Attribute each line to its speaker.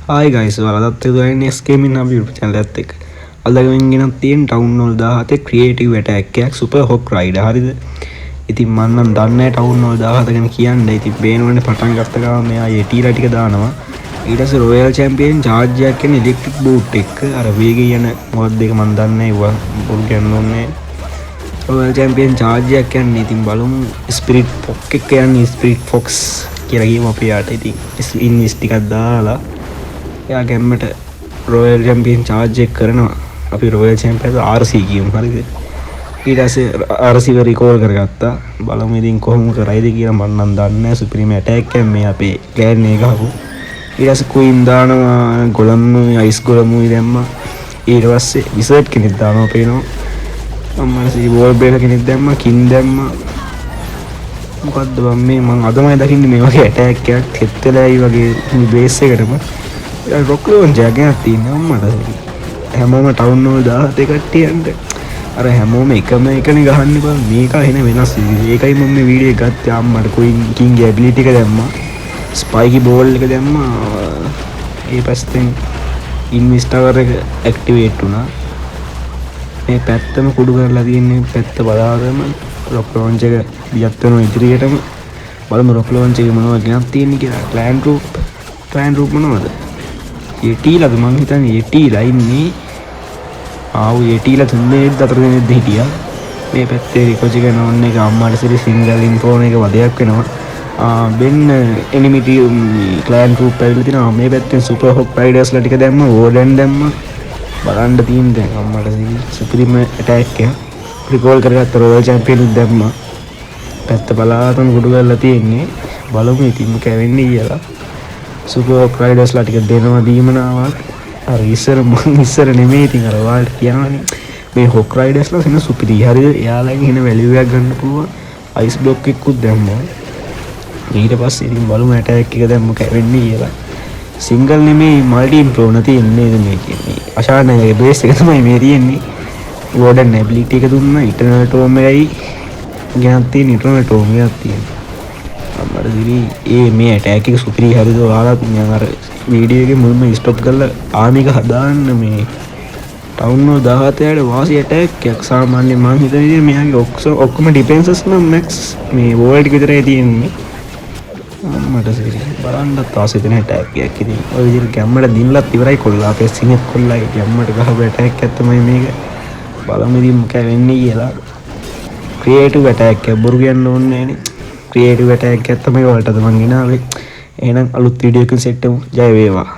Speaker 1: Hi guys, ඔයාලත් එක්ක SK මින් අපි YouTube channel එකත් එක්ක. අද ගමින් ගෙනත් තියෙන Town Hall 17 creative attack එකක් super hawk rider හරිද? ඉතින් මම නම් දන්නේ නැහැ Town Hall 17 ගැන කියන්න. ඉතින් බේනෝනේ පටන් ගත්ත ගමන් මෙයා යටිලා ටික දානවා. ඊට පස්සේ Royal Champion charge එකක් කියන්නේ electric boot එක. අර වේගය යන මොකක්ද ඒක මම දන්නේ නැහැ. බොරු කියන්න ඕනේ. Royal Champion charge එකක් කියන්නේ ඉතින් බලමු Spirit Fox එක කියන්නේ Spirit Fox කියලා කියමු අපි යාට. ඉතින් ඉන්විස් ටිකක් දාලා එයා ගැම්මට රොයල් චැම්පියන් චාර්ජ් එක කරනවා. අපි රොයල් චැම්පියන් RC කියමු හරිද? ඊට පස්සේ RC එක රිකෝල් කරගත්තා. බලමු ඉතින් කොහොම කරයිද කියලා මම නම් දන්නේ නැහැ. සුප්‍රීම ඇටැක් එක මේ අපේ ප්ලෑන් එක ගහපු. ඊට පස්සේ ක්වීන් දානවා ගොලම්මු අයිස් ගොලම්මුයි දැම්මා. ඊට පස්සේ විසර්ඩ් කෙනෙක් දානවා පේනවා. අම්මලා වෝල් බ්‍රේකර් කෙනෙක් දැම්මා කින් දැම්මා. මොකද්ද මේ මම අදමයි දකින්නේ මේ වගේ ඇටැක් එකක් හෙත් වෙලායි වගේ බේස් එකටම රොක් ලෝන්චර් එකක් තියෙනවා අම්මලා. හැමෝම ටවුන් වල 17 කට්ටියන්ට අර හැමෝම එකම එකනේ ගහන්නේ බං. මේක එන වෙනස් විදිහට. ඒකයි මම මේ වීඩියෝ එක ගත්තේ. අම්මට ක්වීන් කින්ගේ ඇබිලිටි එක දැම්මා. ස්පයිකි බෝල් එක දැම්මා. ඒ පැත්තෙන් ඉන්විස් ටවර් එක ඇක්ටිවේට් වුණා. මේ පැත්තම කුඩු කරලා තියෙන්නේ පැත්ත බලාගෙන රොක් ලෝන්ච් එක දියත් වෙනවා ඉදිරියටම. බලමු රොක් ලෝන්ච් එකේ මොනවද ගෙනත් තියෙන්නේ කියලා. ප්ලෑන් රූප් මොනවද? යටිලාද මං හිතන්නේ යටිලා ඉන්නේ. ආව යටිලා තුන්නේ අතර දෙනෙක් හිටියා. මේ පැත්තේ රිකොච් එක නෝන් එක අම්මාට සිරි සිංගල් ඉන්ෆෝන් එක වදයක් වෙනවා. බෙන් එනිමිටි ක්ලෑන් ගෲප් ඇවිල්ලා තිනවා. මේ පැත්තෙන් සුපර් හොක් රයිඩර්ස්ලා ටික දැම්මා. වෝඩන් දැම්මා. බලන්න තියෙන දැන් අම්මාට සිරි සුප්‍රීම ඇටැක් එක. රිකෝල් කරගත්ත රොයල් චැම්පියන් දැම්මා. පැත්ත බලාගෙන ගුඩු කරලා තියෙන්නේ. බලමු ඉතින් මොකද වෙන්නේ කියලා. සුපර් හොක් රයිඩර්ස්ලා ටික දෙනවා දීමනාවක්. අර ඉස්සර නෙමෙයි ඉතින් අර ඔයාලට කියනවනේ මේ හොක් රයිඩර්ස්ලා වෙන සුපිරි හරිද? එයාලගෙන් එන වැලියු එකක් ගන්න පුළුවන්. අයිස් බ්ලොක් එකකුත් දැම්මා. ඊට පස්සේ ඉතින් බලමු ඇටැක් එක දැන් මොකද වෙන්නේ කියලා. සිංගල් නෙමෙයි මල්ටි ඉම්ප්‍රෝව් තියෙන්නේ මේ කියන්නේ. අශානගේ බේස් එක තමයි මේ තියෙන්නේ. වෝඩන් ඇබිලිටි එක දුන්නා. ඉටර්නල් ටෝම් එකයි ගෙනත් තියෙන ඉටර්නල් ටෝම් එකක් තියෙනවා. අම්මර දිවි මේ ඇටැක් එක සුපිරි හරිද? ඔයාලත් මම අර වීඩියෝ එකේ මුල්ම ස්ටොප් කරලා ආමික හදාන්න මේ ටවුන් වල 17ට වාසි ඇටැක් එකක්. සාමාන්‍යයෙන් මම හිතන විදිහට මෙයාගේ ඔක්කොම ඩිෆෙන්සස් නම් මැක්ස් මේ වෝල්ට් එක විතරයි තියෙන්නේ. අම්මට සිරි බලන්නත් ආසෙ දෙන ඇටැක් එකක්. ඉතින් ඔය විදිහට ගැම්මට දින්නලත් ඉවරයි කොල්ලා. අපේ සිනෙත් කොල්ලාගේ ගැම්මට ගහපු ඇටැක් එකක් තමයි මේක. බලමු ඉතින් මොකද වෙන්නේ කියලා. ක්‍රියේටිව් ඇටැක් එක බොරු කියන්න ඕනේ නෑනේ. ක්‍රියේටිව් ඇටැක් එකක් තමයි ඔයාලට මම ගෙනාවේ. එහෙනම් අලුත් වීඩියෝ එකකින් සෙට් වෙමු. ජය වේවා.